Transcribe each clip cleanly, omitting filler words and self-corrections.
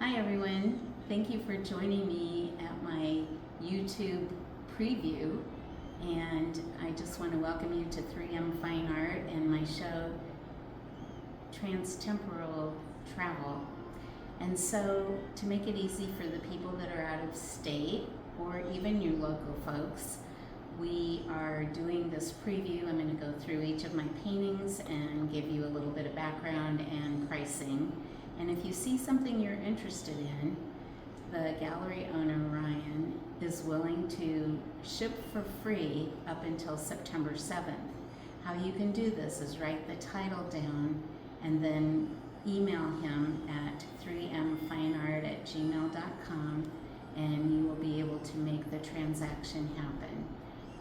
Hi everyone, thank you for joining me at my YouTube preview, and I just want to welcome you to 3M Fine Art and my show Transtemporal Travel. And so to make it easy for the people that are out of state or even you local folks, we are doing this preview. I'm going to go through each of my paintings and give you a little bit of background and pricing. And if you see something you're interested in, the gallery owner, Ryan, is willing to ship for free up until September 7th. How you can do this is write the title down and then email him at 3mfineart@gmail.com and you will be able to make the transaction happen.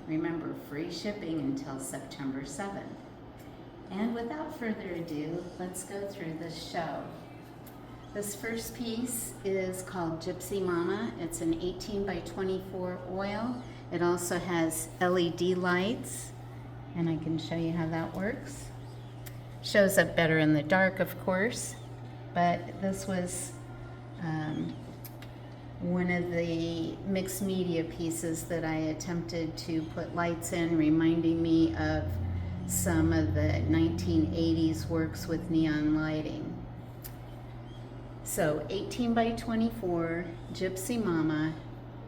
Remember, free shipping until September 7th. And without further ado, let's go through this show. This first piece is called Gypsy Mama. It's an 18 by 24 oil. It also has LED lights, and I can show you how that works. Shows up better in the dark, of course, but this was one of the mixed media pieces that I attempted to put lights in, reminding me of some of the 1980s works with neon lighting. So 18 by 24, Gypsy Mama,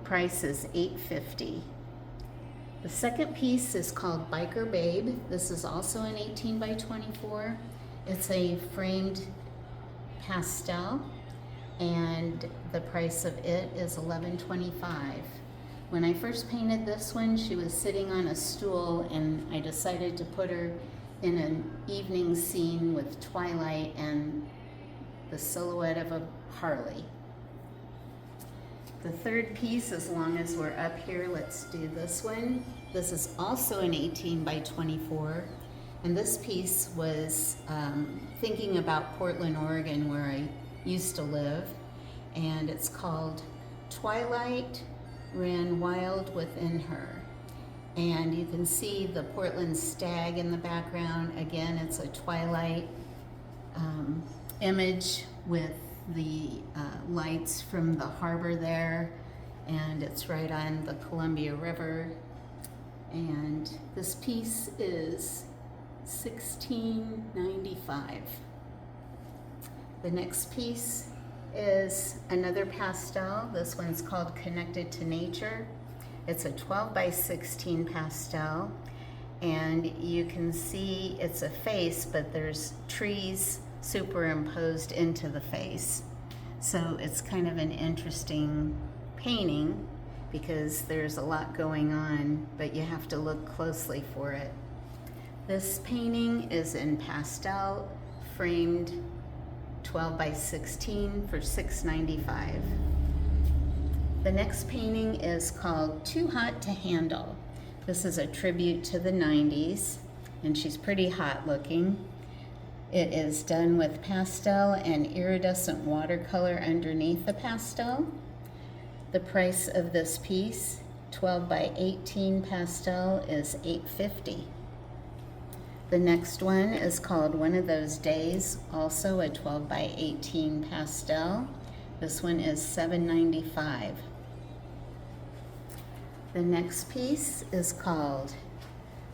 price is $8.50. The second piece is called Biker Babe. This is also an 18 by 24. It's a framed pastel, and the price of it is $11.25. When I first painted this one, she was sitting on a stool, and I decided to put her in an evening scene with twilight and the silhouette of a Harley. The third piece, as long as we're up here, let's do this one. This is also an 18 by 24, and this piece was thinking about Portland, Oregon, where I used to live, and it's called Twilight Ran Wild Within Her. And you can see the Portland stag in the background. Again, it's a twilight image with the lights from the harbor there, and it's right on the Columbia River. And this piece is $16.95. The next piece is another pastel. This one's called Connected to Nature. It's a 12 by 16 pastel, and you can see it's a face, but there's trees superimposed into the face. So it's kind of an interesting painting because there's a lot going on, but you have to look closely for it. This painting is in pastel, framed 12 by 16 for $6.95. The next painting is called Too Hot to Handle. This is a tribute to the 90s, and she's pretty hot looking. It is done with pastel and iridescent watercolor underneath the pastel. The price of this piece, 12 by 18 pastel, is $8.50. The next one is called One of Those Days, also a 12 by 18 pastel. This one is $7.95. The next piece is called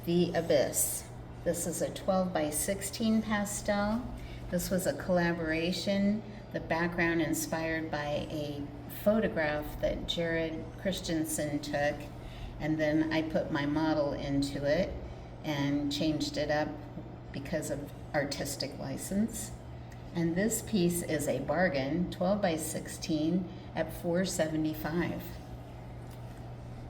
The Abyss. This is a 12 by 16 pastel. This was a collaboration, the background inspired by a photograph that Jared Christensen took, and then I put my model into it and changed it up because of artistic license. And this piece is a bargain, 12 by 16 at $4.75.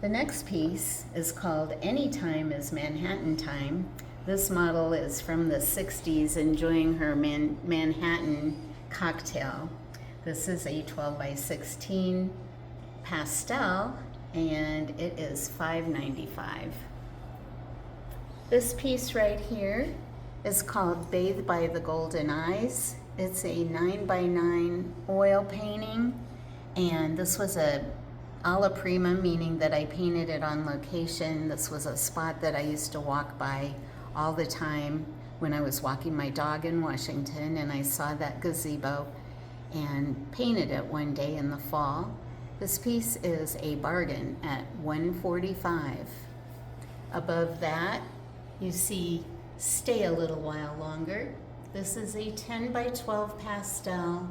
The next piece is called Anytime is Manhattan Time. This model is from the 60s, enjoying her Manhattan cocktail. This is a 12 by 16 pastel, and it is $5.95. This piece right here is called Bathed by the Golden Eyes. It's a 9 by 9 oil painting, and this was a alla prima, meaning that I painted it on location. This was a spot that I used to walk by all the time when I was walking my dog in Washington, and I saw that gazebo, and painted it one day in the fall. This piece is a bargain at $145. Above that, you see Stay a Little While Longer. This is a 10 by 12 pastel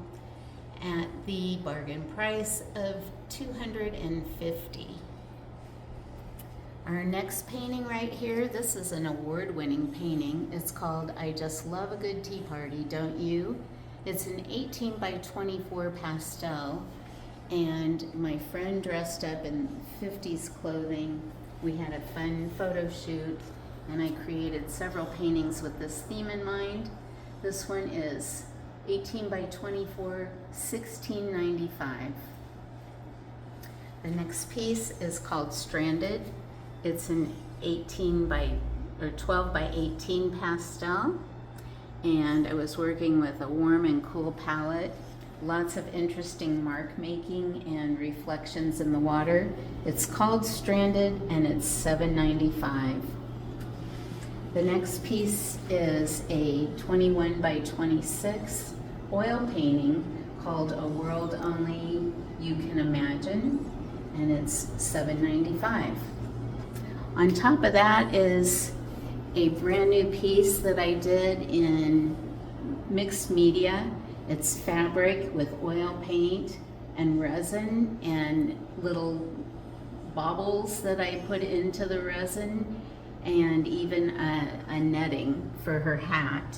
at the bargain price of $250. Our next painting right here, this is an award-winning painting. It's called I Just Love a Good Tea Party, Don't You? It's an 18 by 24 pastel, and my friend dressed up in 50s clothing. We had a fun photo shoot, and I created several paintings with this theme in mind. This one is 18 by 24, $16.95. The next piece is called Stranded. It's an 12 by 18 pastel, and I was working with a warm and cool palette. Lots of interesting mark making and reflections in the water. It's called Stranded, and it's $7.95. The next piece is a 21 by 26 oil painting called A World Only You Can Imagine, and it's $7.95. On top of that is a brand new piece that I did in mixed media. It's fabric with oil paint and resin and little baubles that I put into the resin, and even a netting for her hat.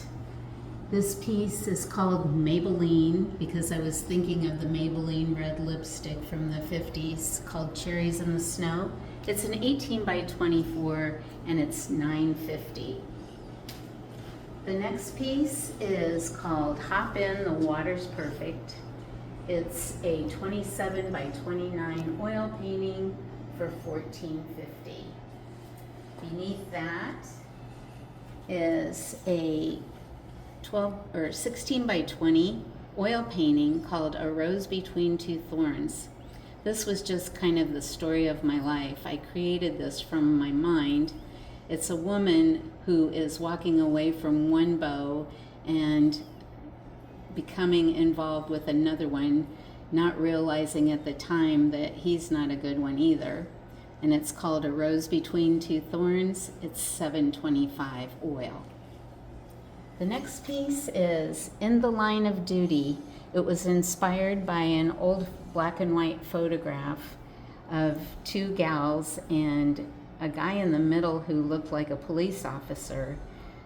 This piece is called Maybelline because I was thinking of the Maybelline red lipstick from the 50s called Cherries in the Snow. It's an 18 by 24 and it's $9.50. The next piece is called Hop In, the Water's Perfect. It's a 27 by 29 oil painting for $14.50. Beneath that is a 16 by 20 oil painting called A Rose Between Two Thorns. This was just kind of the story of my life. I created this from my mind. It's a woman who is walking away from one beau and becoming involved with another one, not realizing at the time that he's not a good one either. And it's called A Rose Between Two Thorns. It's $7.25 oil. The next piece is In the Line of Duty. It was inspired by an old black and white photograph of two gals and a guy in the middle who looked like a police officer.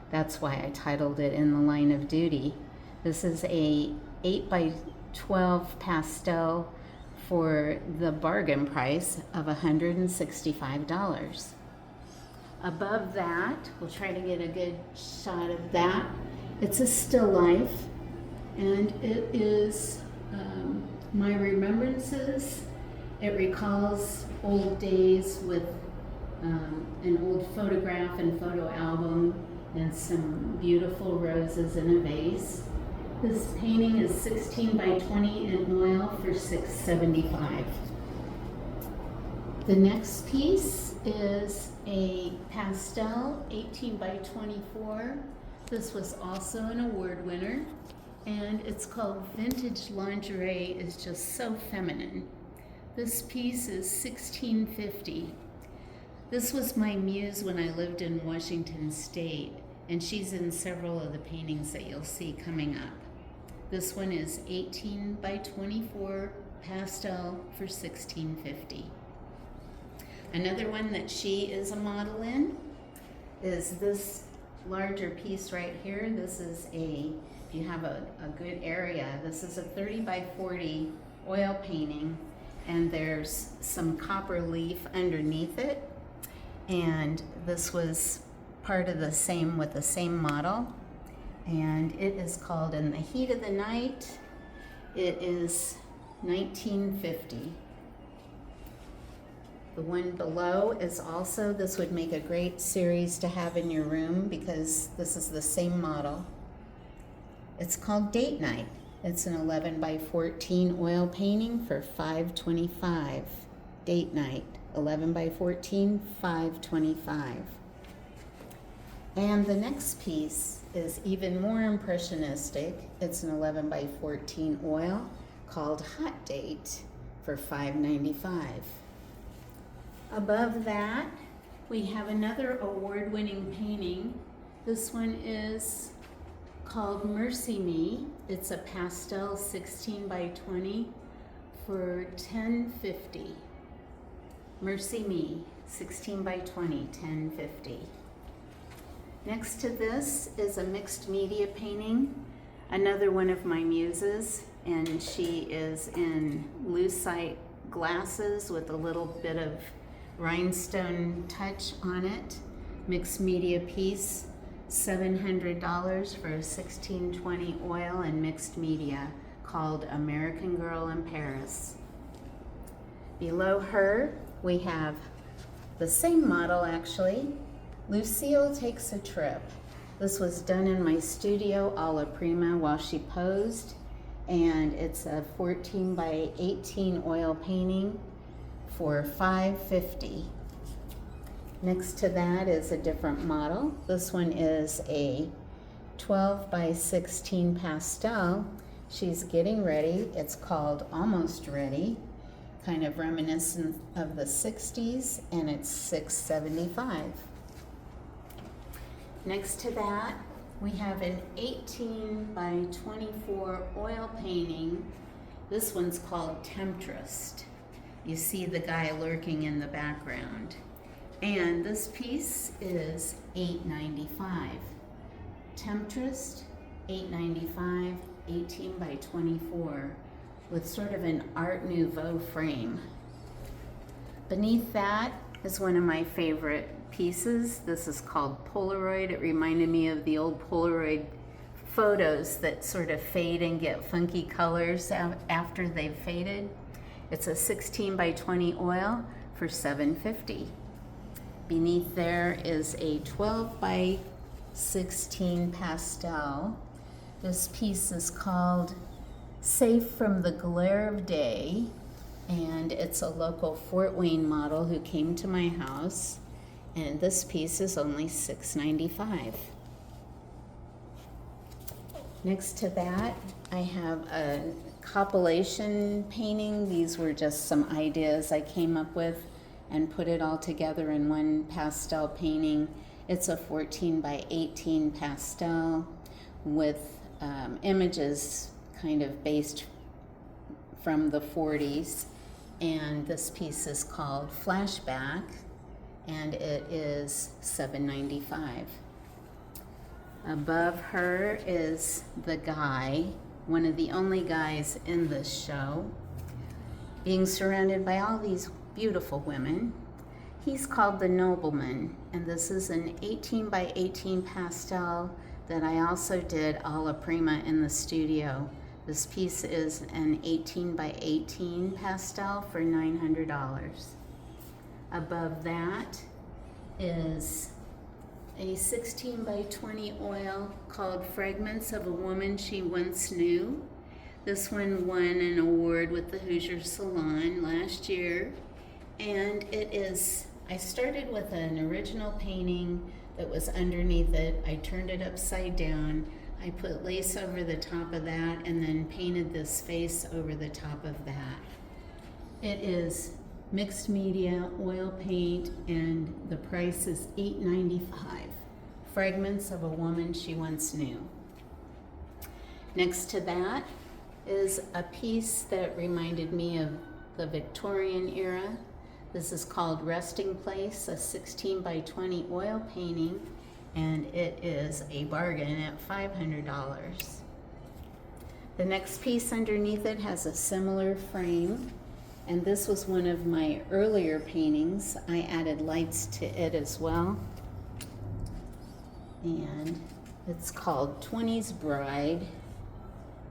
That's why I titled it In the Line of Duty. This is a 8 by 12 pastel for the bargain price of $165. Above that, we'll try to get a good shot of that. It's a still life, and it is my remembrances. It recalls old days with an old photograph and photo album and some beautiful roses in a vase. This painting is 16 by 20 in oil for $6.75. The next piece is a pastel 18 by 24. This was also an award winner, and it's called Vintage Lingerie is Just So Feminine. This piece is $16.50. This was my muse when I lived in Washington State, and she's in several of the paintings that you'll see coming up. This one is 18 by 24 pastel for $16.50. Another one that she is a model in is this larger piece right here. This is if you have a good area, this is a 30 by 40 oil painting, and there's some copper leaf underneath it. And this was part of the same with the same model. And it is called In the Heat of the Night. It is $19.50. The one below is also, this would make a great series to have in your room because this is the same model. It's called Date Night. It's an 11 by 14 oil painting for $5.25. Date Night, 11 by 14, $5.25. And the next piece is even more impressionistic. It's an 11 by 14 oil called Hot Date for $5.95. Above that, we have another award-winning painting. This one is called Mercy Me. It's a pastel 16 by 20 for $10.50. Mercy Me, 16 by 20, $10.50. Next to this is a mixed media painting, another one of my muses, and she is in lucite glasses with a little bit of rhinestone touch on it. Mixed media piece, $700 for a 1620 oil and mixed media, called American Girl in Paris. Below her, we have the same model actually. Lucille Takes a Trip. This was done in my studio alla prima while she posed, and it's a 14 by 18 oil painting for $5.50. Next to that is a different model. This one is a 12 by 16 pastel. She's getting ready. It's called Almost Ready, kind of reminiscent of the 60s, and it's $6.75. Next to that, we have an 18 by 24 oil painting. This one's called Temptress. You see the guy lurking in the background. And this piece is $8.95. Temptress, $8.95, 18 by 24, with sort of an Art Nouveau frame. Beneath that is one of my favorite pieces. This is called Polaroid. It reminded me of the old Polaroid photos that sort of fade and get funky colors after they've faded. It's a 16 by 20 oil for $7.50. Beneath there is a 12 by 16 pastel. This piece is called Safe from the Glare of Day, and it's a local Fort Wayne model who came to my house, and this piece is only $6.95. Next to that, I have a compilation painting. These were just some ideas I came up with and put it all together in one pastel painting. It's a 14 by 18 pastel with images kind of based from the 40s. And this piece is called Flashback, and it is $7.95. Above her is the guy, one of the only guys in this show, being surrounded by all these beautiful women. He's called the Nobleman, and this is an 18 by 18 pastel that I also did alla prima in the studio. This piece is an 18 by 18 pastel for $900. Above that is a 16 by 20 oil called Fragments of a Woman She Once Knew. This one won an award with the Hoosier Salon last year. And I started with an original painting that was underneath it. I turned it upside down. I put lace over the top of that and then painted this face over the top of that. It is mixed media oil paint, and the price is $8.95. Fragments of a Woman She Once Knew. Next to that is a piece that reminded me of the Victorian era. This is called Resting Place, a 16 by 20 oil painting, and it is a bargain at $500. The next piece underneath it has a similar frame, and this was one of my earlier paintings. I added lights to it as well, and it's called 20s Bride,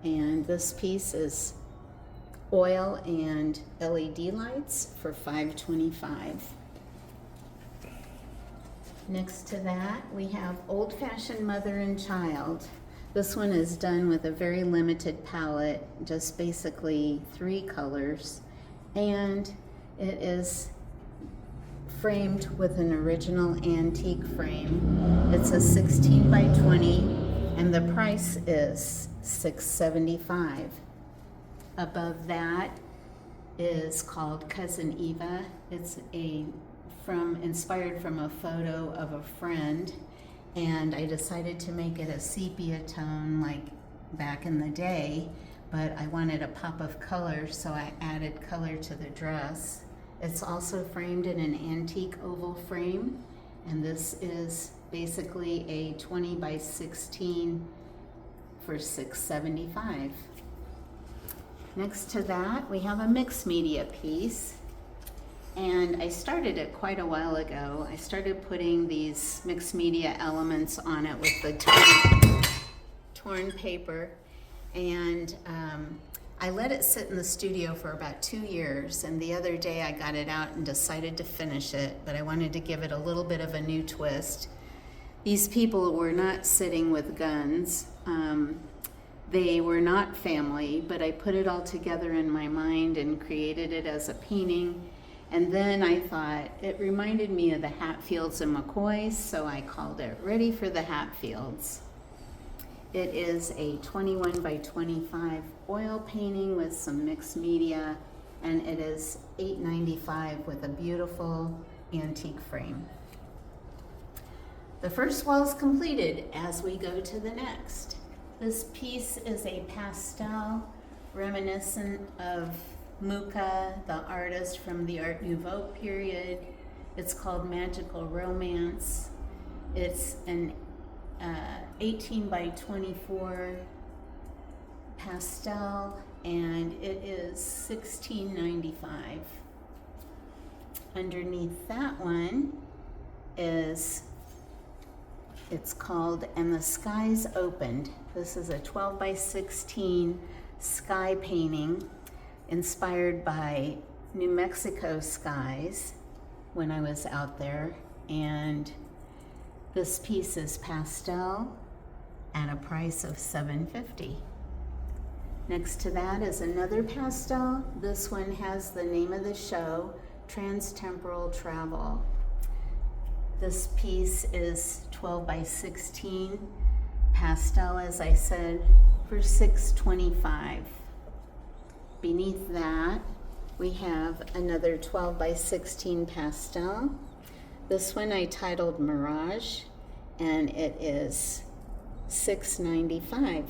and this piece is oil and LED lights for $5.25. Next to that, we have Old Fashioned Mother and Child. This one is done with a very limited palette, just basically 3 colors, and it is framed with an original antique frame. It's a 16 by 20 and the price is $6.75. Above that is called Cousin Eva. It's inspired from a photo of a friend, and I decided to make it a sepia tone like back in the day, but I wanted a pop of color, so I added color to the dress. It's also framed in an antique oval frame, and this is basically a 20 by 16 for $6.75. Next to that, we have a mixed media piece, and I started it quite a while ago. I started putting these mixed media elements on it with the torn paper, and I let it sit in the studio for about 2 years, and the other day I got it out and decided to finish it, but I wanted to give it a little bit of a new twist. These people were not sitting with guns. They were not family, but I put it all together in my mind and created it as a painting. And then I thought it reminded me of the Hatfields and McCoys, so I called it Ready for the Hatfields. It is a 21 by 25 oil painting with some mixed media, and it is $8.95 with a beautiful antique frame. The first wall is completed as we go to the next. This piece is a pastel reminiscent of Mucha, the artist from the Art Nouveau period. It's called Magical Romance. It's an 18 by 24 pastel, and it is $16.95. Underneath that one is, it's called And the Skies Opened. This is a 12 by 16 sky painting inspired by New Mexico skies when I was out there. And this piece is pastel at a price of $7.50. Next to that is another pastel. This one has the name of the show, Transtemporal Travel. This piece is 12 by 16 pastel, as I said, for $6.25. Beneath that, we have another 12 by 16 pastel. This one I titled Mirage, and it is $6.95.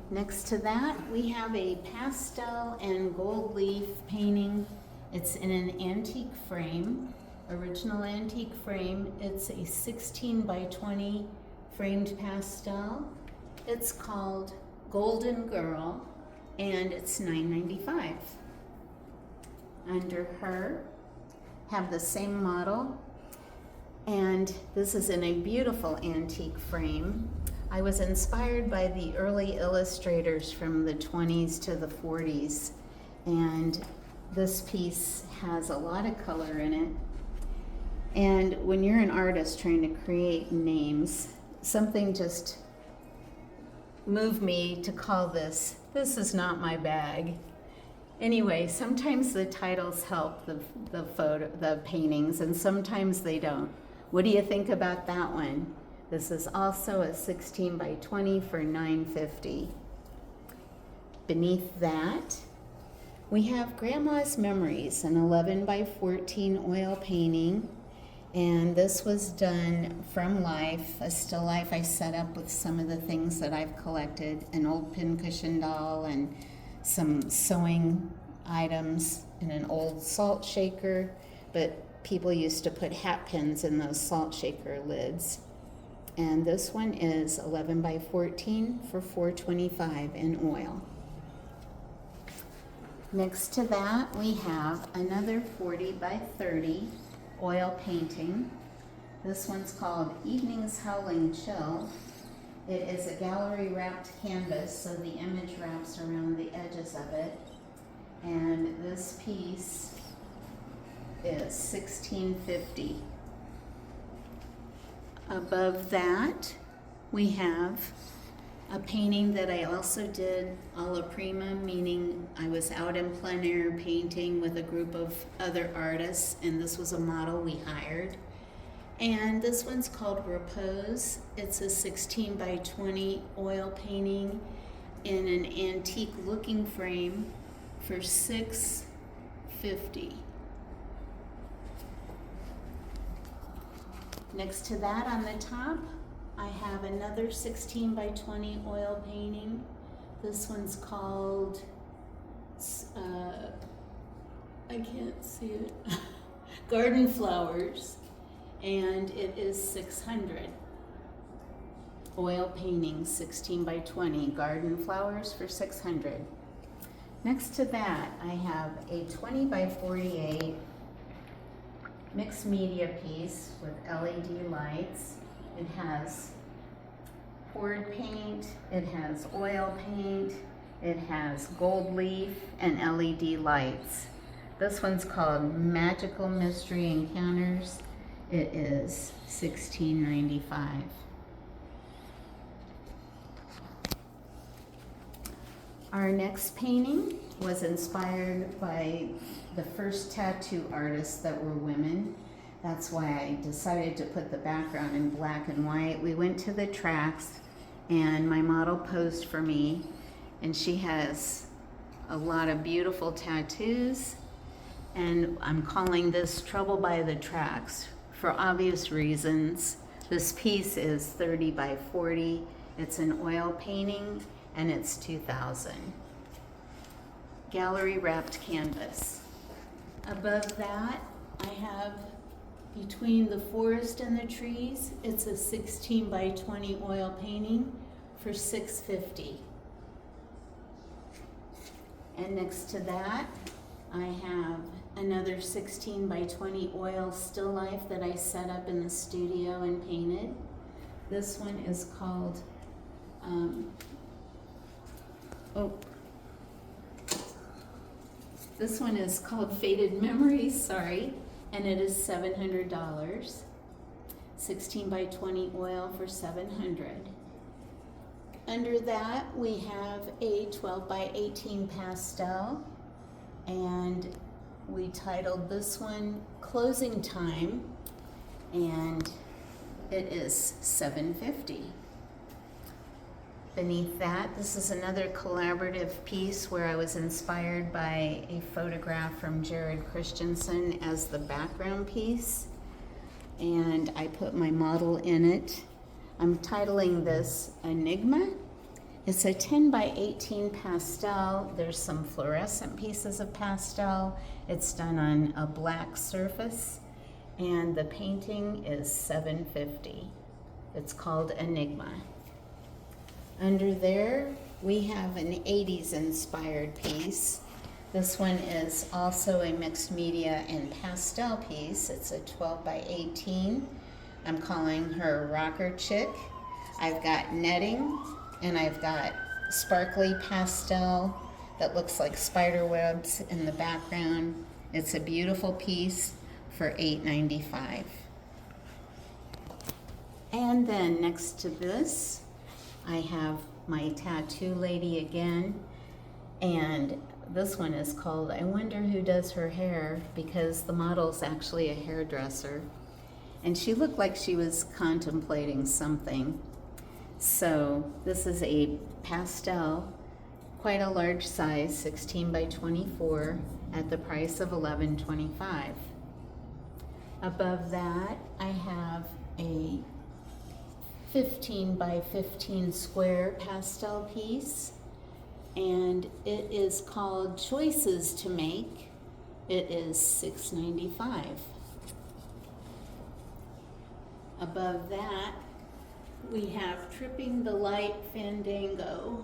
Next to that, we have a pastel and gold leaf painting. It's in an antique frame, original antique frame. It's a 16 by 20 framed pastel. It's called Golden Girl, and it's $9.95. Under her, have the same model, and this is in a beautiful antique frame. I was inspired by the early illustrators from the 20s to the 40s, and this piece has a lot of color in it. And when you're an artist trying to create names, something just moved me to call this Is Not My Bag. Anyway, sometimes the titles help the paintings, and sometimes they don't. What do you think about that one? This is also a 16 by 20 for $9.50. Beneath that, we have Grandma's Memories, an 11 by 14 oil painting. And this was done from life, a still life I set up with some of the things that I've collected, an old pincushion doll and some sewing items in an old salt shaker, but people used to put hat pins in those salt shaker lids. And this one is 11 by 14 for $4.25 in oil. Next to that, we have another 40 by 30 oil painting. This one's called Evening's Howling Chill. It is a gallery wrapped canvas, so the image wraps around the edges of it. And this piece is $16.50. Above that, we have a painting that I also did a la prima, meaning I was out in plein air painting with a group of other artists, and this was a model we hired. And this one's called Repose. It's a 16 by 20 oil painting in an antique looking frame for $650. Next to that on the top, I have another 16 by 20 oil painting. This one's called, I can't see it, Garden Flowers, and it is $600. Oil painting, 16 by 20, Garden Flowers for $600. Next to that, I have a 20 by 48 mixed media piece with LED lights. It has poured paint, it has oil paint, it has gold leaf and LED lights. This one's called Magical Mystery Encounters. It is $16.95. Our next painting was inspired by the first tattoo artists that were women. That's why I decided to put the background in black and white. We went to the tracks and my model posed for me, and she has a lot of beautiful tattoos, and I'm calling this Trouble by the Tracks for obvious reasons. This piece is 30 by 40. It's an oil painting and it's $2,000. Gallery wrapped canvas. Above that, I have Between the Forest and the Trees. It's a 16 by 20 oil painting for $650. And next to that, I have another 16 by 20 oil still life that I set up in the studio and painted. This one is called, this one is called Faded Memories, sorry, and it is $700. 16 by 20 oil for $700. Under that, we have a 12 by 18 pastel, and we titled this one Closing Time, and it is $750. Beneath that, this is another collaborative piece where I was inspired by a photograph from Jared Christensen as the background piece, and I put my model in it. I'm titling this Enigma. It's a 10 by 18 pastel. There's some fluorescent pieces of pastel. It's done on a black surface, and the painting is $750. It's called Enigma. Under there, we have an 80s inspired piece. This one is also a mixed media and pastel piece. It's a 12 by 18. I'm calling her Rocker Chick. I've got netting, and I've got sparkly pastel that looks like spider webs in the background. It's a beautiful piece for $8.95. And then next to this, I have my tattoo lady again, and this one is called I Wonder Who Does Her Hair, because the model's actually a hairdresser, and she looked like she was contemplating something. So this is a pastel, quite a large size, 16 by 24, at the price of $11.25. Above that, I have a 15 by 15 square pastel piece, and it is called Choices to Make. It is $6.95. Above that, we have Tripping the Light Fandango.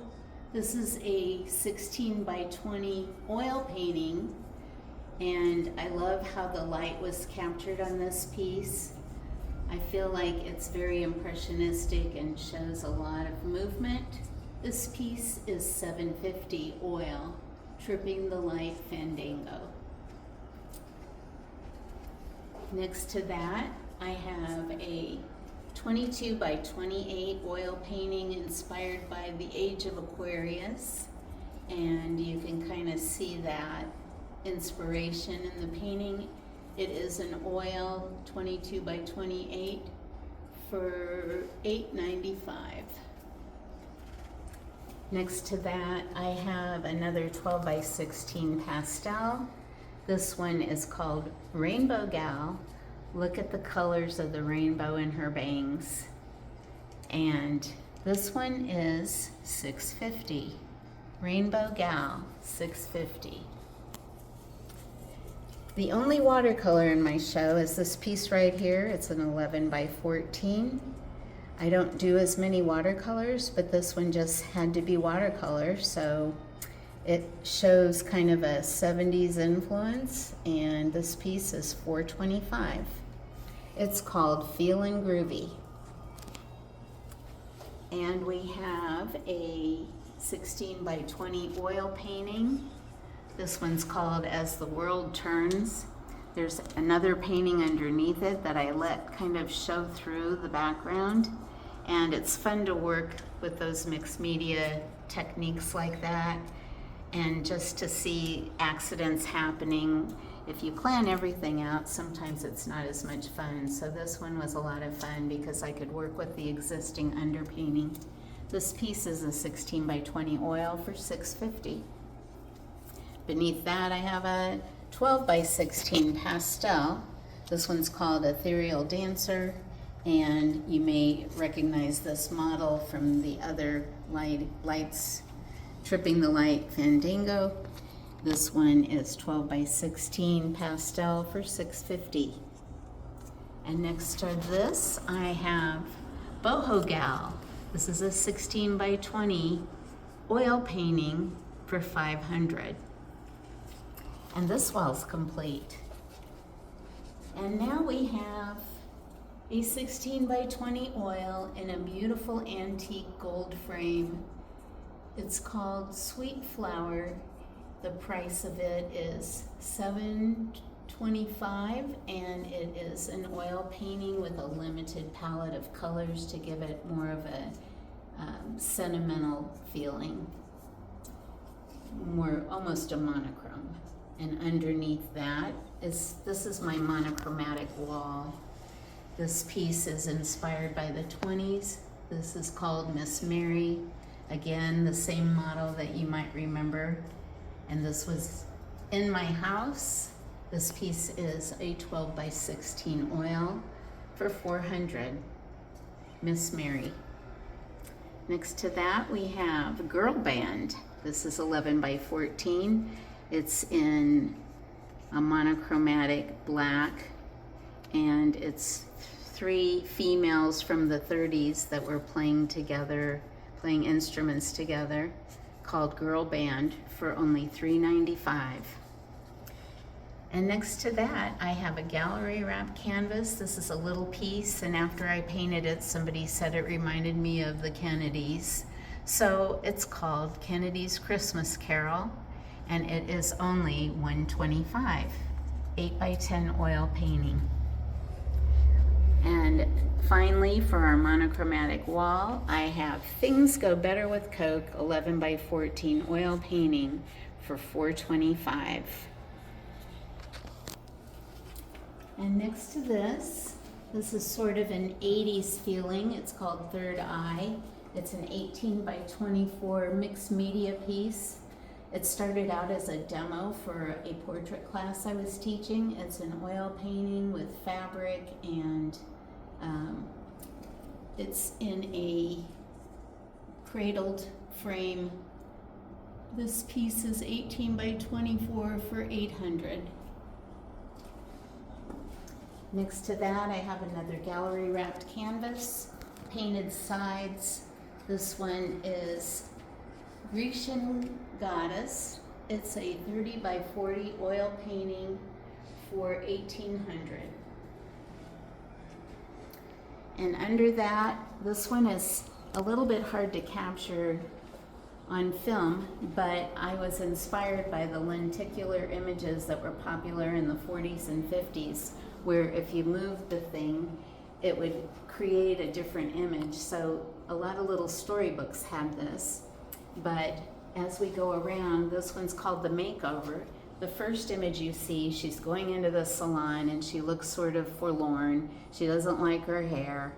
This is a 16 by 20 oil painting, and I love how the light was captured on this piece. I feel like it's very impressionistic and shows a lot of movement. This piece is $750 oil, Tripping the Light Fandango. Next to that, I have a 22 by 28 oil painting inspired by the Age of Aquarius, and you can kind of see that inspiration in the painting. It is an oil 22 by 28 for $8.95. Next to that, I have another 12 by 16 pastel. This one is called Rainbow Gal. Look at the colors of the rainbow in her bangs. And this one is $6.50. Rainbow Gal, $6.50. The only watercolor in my show is this piece right here. It's an 11 by 14. I don't do as many watercolors, but this one just had to be watercolor, so it shows kind of a 70s influence, and this piece is $4.25. It's called Feelin' Groovy. And we have a 16 by 20 oil painting. This one's called As the World Turns. There's another painting underneath it that I let kind of show through the background. And it's fun to work with those mixed media techniques like that, and just to see accidents happening. If you plan everything out, sometimes it's not as much fun. So this one was a lot of fun because I could work with the existing underpainting. This piece is a 16 by 20 oil for $6.50. Beneath that, I have a 12 by 16 pastel. This one's called Ethereal Dancer, and you may recognize this model from the other lights, Tripping the Light Fandango. This one is 12 by 16 pastel for $6.50. And next to this, I have Boho Gal. This is a 16 by 20 oil painting for $500. And this wall's complete. And now we have a 16 by 20 oil in a beautiful antique gold frame. It's called Sweet Flower. The price of it is $7.25, and it is an oil painting with a limited palette of colors to give it more of a sentimental feeling, more almost a monochrome. And underneath that this is my monochromatic wall. This piece is inspired by the 20s. This is called Miss Mary. Again, the same model that you might remember. And this was in my house. This piece is a 12 by 16 oil for $400. Miss Mary. Next to that, we have Girl Band. This is 11 by 14. It's in a monochromatic black, and it's 3 females from the 30s that were playing together, playing instruments together, called Girl Band for only $3.95. And next to that, I have a gallery wrap canvas. This is a little piece, and after I painted it, somebody said it reminded me of the Kennedys. So it's called Kennedy's Christmas Carol, and it is only $125, 8 by 10 oil painting. And finally, for our monochromatic wall, I have Things Go Better with Coke, 11 by 14 oil painting for $4.25. And next to this is sort of an 80s feeling. It's called Third Eye. It's an 18 by 24 mixed media piece. It started out as a demo for a portrait class I was teaching. It's an oil painting with fabric, and it's in a cradled frame. This piece is 18 by 24 for $800. Next to that, I have another gallery wrapped canvas, painted sides. This one is Grecian Goddess. It's a 30 by 40 oil painting for $1,800. And under that, this one is a little bit hard to capture on film, but I was inspired by the lenticular images that were popular in the 40s and 50s, where if you moved the thing, it would create a different image. So a lot of little storybooks had this, but as we go around, this one's called The Makeover. the first image you see, she's going into the salon and she looks sort of forlorn. She doesn't like her hair.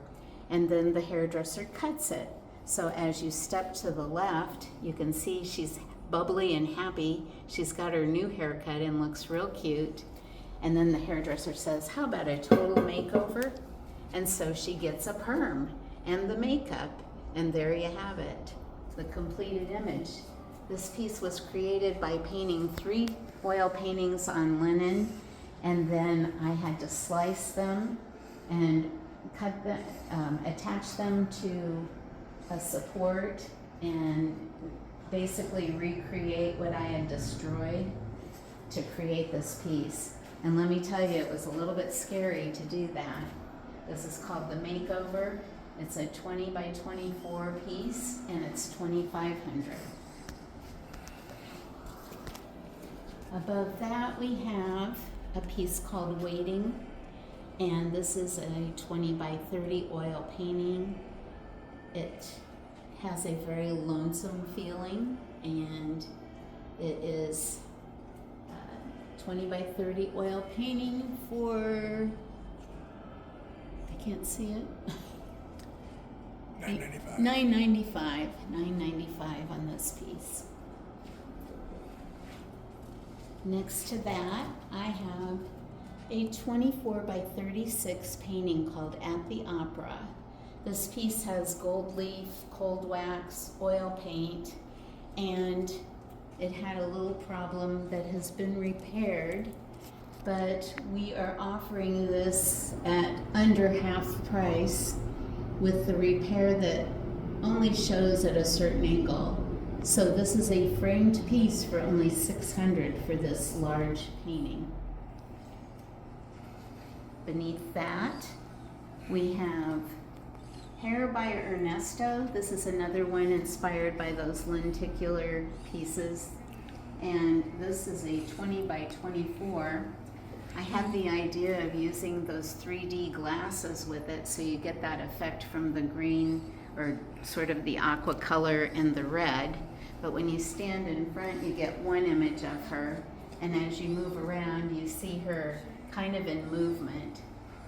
And then the hairdresser cuts it. So as you step to the left, you can see she's bubbly and happy. She's got her new haircut and looks real cute. And then the hairdresser says, how about a total makeover? And so she gets a perm and the makeup. And there you have it, the completed image. This piece was created by painting 3 oil paintings on linen, and then I had to slice them and cut them, attach them to a support and basically recreate what I had destroyed to create this piece. And let me tell you, it was a little bit scary to do that. This is called the makeover. It's a 20 by 24 piece and it's $2,500. Above that we have a piece called Waiting, and this is a 20 by 30 oil painting. It has a very lonesome feeling, and it is 20 by 30 oil painting for, I can't see it. $9.95 on this piece. Next to that, I have a 24 by 36 painting called At the Opera. This piece has gold leaf, cold wax, oil paint, and it had a little problem that has been repaired, but we are offering this at under half price with the repair that only shows at a certain angle. So this is a framed piece for only $600 for this large painting. Beneath that, we have Hair by Ernesto. This is another one inspired by those lenticular pieces. And this is a 20 by 24. I had the idea of using those 3D glasses with it so you get that effect from the green or sort of the aqua color and the red. But when you stand in front, you get one image of her, and as you move around, you see her kind of in movement,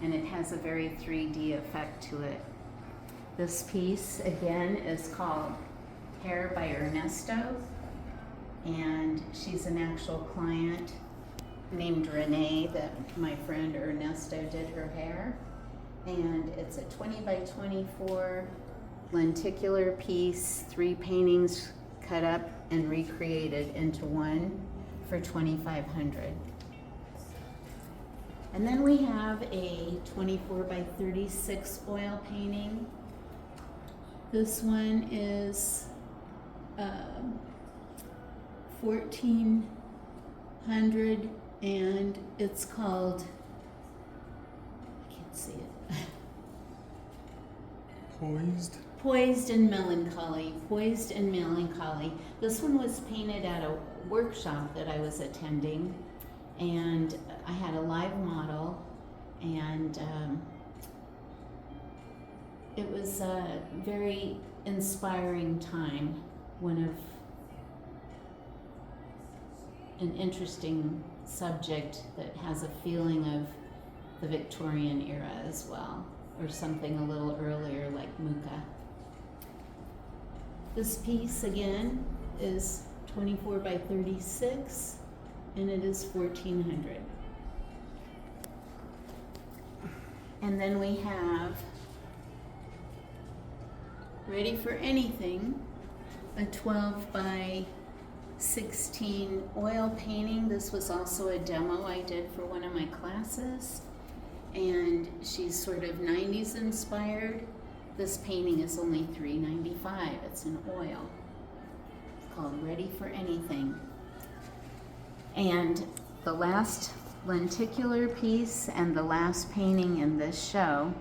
and it has a very 3D effect to it. This piece, again, is called Hair by Ernesto, and she's an actual client named Renee that my friend Ernesto did her hair, and it's a 20 by 24 lenticular piece, 3 paintings cut up and recreated into one for $2,500. And then we have a 24 by 36 oil painting. This one is $1,400, and it's called, I can't see it. Poised and Melancholy. Poised and Melancholy. This one was painted at a workshop that I was attending, and I had a live model, and it was a very inspiring time, an interesting subject that has a feeling of the Victorian era as well, or something a little earlier like Mucha. This piece again is 24 by 36, and it is $1,400. And then we have Ready for Anything, a 12 by 16 oil painting. This was also a demo I did for one of my classes, and she's sort of 90s inspired. This painting is only $3.95. It's in oil. It's called Ready for Anything. And the last lenticular piece and the last painting in this show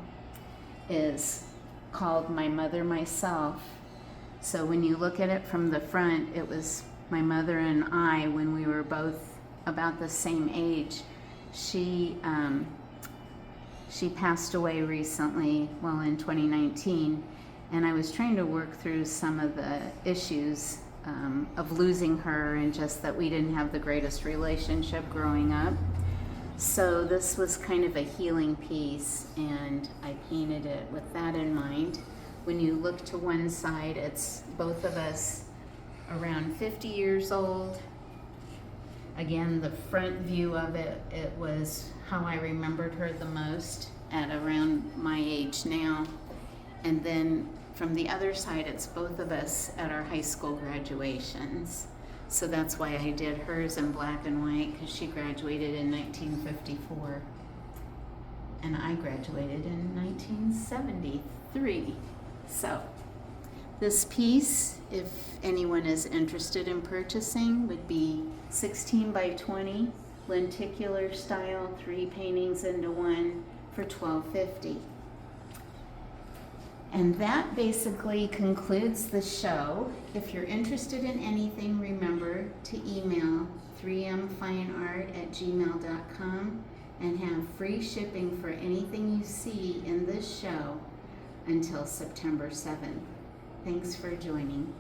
is called My Mother, Myself. So when you look at it from the front, it was my mother and I when we were both about the same age. She passed away recently, well, in 2019, and I was trying to work through some of the issues of losing her, and just that we didn't have the greatest relationship growing up. So this was kind of a healing piece, and I painted it with that in mind. When you look to one side, it's both of us around 50 years old. Again, the front view of it, it was how I remembered her the most at around my age now. And then from the other side, it's both of us at our high school graduations. So that's why I did hers in black and white, because she graduated in 1954. And I graduated in 1973. So this piece, if anyone is interested in purchasing, would be 16 by 20, lenticular style, 3 paintings into one for $12.50. And that basically concludes the show. If you're interested in anything, remember to email 3mfineart@gmail.com and have free shipping for anything you see in this show until September 7th. Thanks for joining.